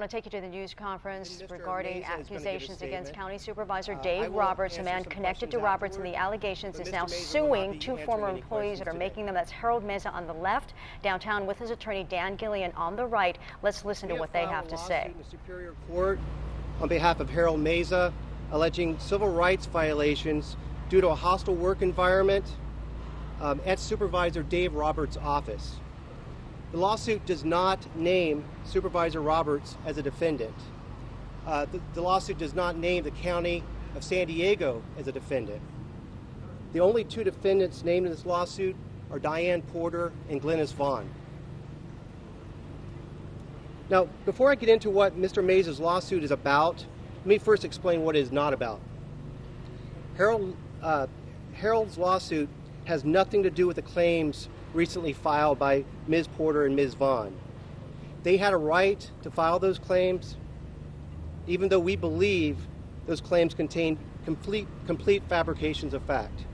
I want to take you to the news conference regarding accusations against County Supervisor Dave Roberts. A man connected to Roberts and the allegations is now suing two former employees that are making them. That's Harold Meza on the left, downtown with his attorney Dan Gillian on the right. Let's listen to what they have to say. The Superior Court on behalf of Harold Meza, alleging civil rights violations due to a hostile work environment at Supervisor Dave Roberts' office. The lawsuit does not name Supervisor Roberts as a defendant. The lawsuit does not name the County of San Diego as a defendant. The only two defendants named in this lawsuit are Diane Porter and Glennis Vaughn. Now, before I get into what Mr. Meza's lawsuit is about, let me first explain what it is not about. Harold's lawsuit has nothing to do with the claims recently filed by Ms. Porter and Ms. Vaughn. They had a right to file those claims, even though we believe those claims contain complete fabrications of fact.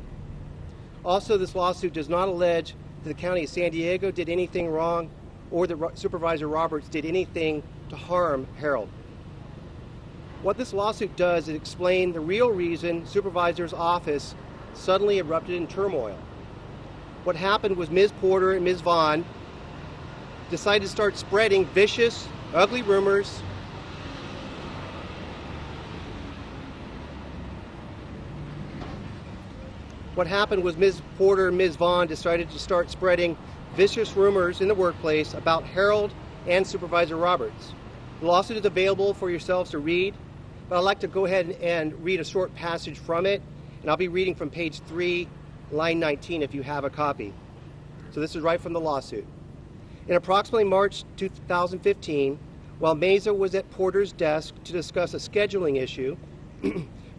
Also, this lawsuit does not allege that the County of San Diego did anything wrong or that Supervisor Roberts did anything to harm Harold. What this lawsuit does is explain the real reason Supervisor's office suddenly erupted in turmoil. What happened was Ms. Porter and Ms. Vaughn decided to start spreading vicious, ugly rumors What happened was Ms. Porter and Ms. Vaughn decided to start spreading vicious rumors in the workplace about Harold and Supervisor Roberts. The lawsuit is available for yourselves to read, but I'd like to go ahead and read a short passage from it, and I'll be reading from page 3, line 19 if you have a copy. So this is right from the lawsuit. In approximately March 2015, while Meza was at Porter's desk to discuss a scheduling issue,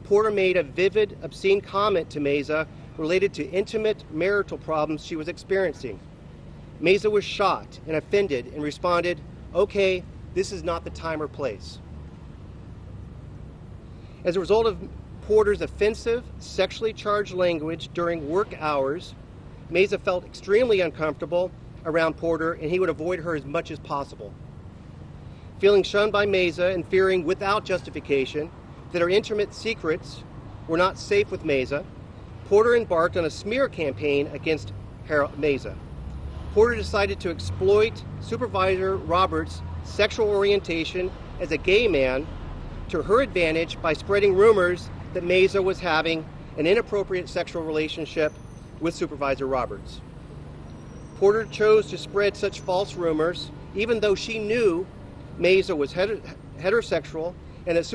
Porter made a vivid, obscene comment to Meza related to intimate marital problems she was experiencing. Meza was shocked and offended and responded, "Okay, this is not the time or place." As a result of Porter's offensive, sexually charged language during work hours, Meza felt extremely uncomfortable around Porter, and he would avoid her as much as possible. Feeling shunned by Meza and fearing without justification that her intimate secrets were not safe with Meza, Porter embarked on a smear campaign against Meza. Porter decided to exploit Supervisor Roberts' sexual orientation as a gay man to her advantage by spreading rumors that Meza was having an inappropriate sexual relationship with Supervisor Roberts. Porter chose to spread such false rumors even though she knew Meza was heterosexual and that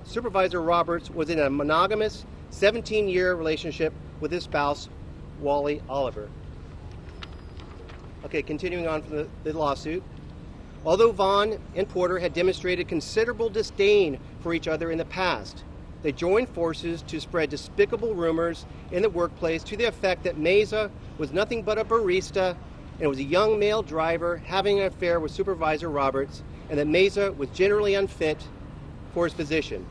Supervisor Roberts was in a monogamous 17-year relationship with his spouse, Wally Oliver. Okay, continuing on from the lawsuit. Although Vaughn and Porter had demonstrated considerable disdain for each other in the past, they joined forces to spread despicable rumors in the workplace to the effect that Meza was nothing but a barista and was a young male driver having an affair with Supervisor Roberts, and that Meza was generally unfit for his position.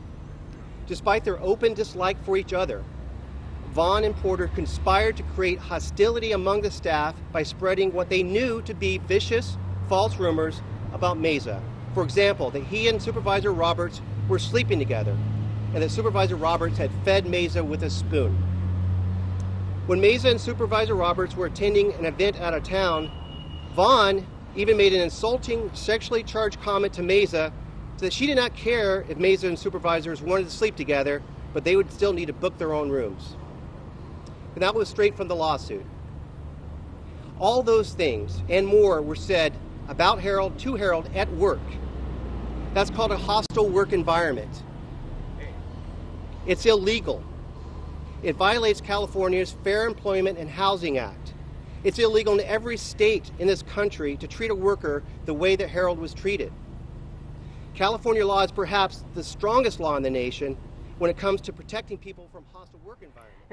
Despite their open dislike for each other, Vaughn and Porter conspired to create hostility among the staff by spreading what they knew to be vicious, false rumors about Meza. For example, that he and Supervisor Roberts were sleeping together, and that Supervisor Roberts had fed Meza with a spoon. When Meza and Supervisor Roberts were attending an event out of town, Vaughn even made an insulting, sexually charged comment to Meza that she did not care if Meza and supervisors wanted to sleep together, but they would still need to book their own rooms. And that was straight from the lawsuit. All those things and more were said about Harold to Harold at work. That's called a hostile work environment. It's illegal. It violates California's Fair Employment and Housing Act. It's illegal in every state in this country to treat a worker the way that Harold was treated. California law is perhaps the strongest law in the nation when it comes to protecting people from hostile work environments.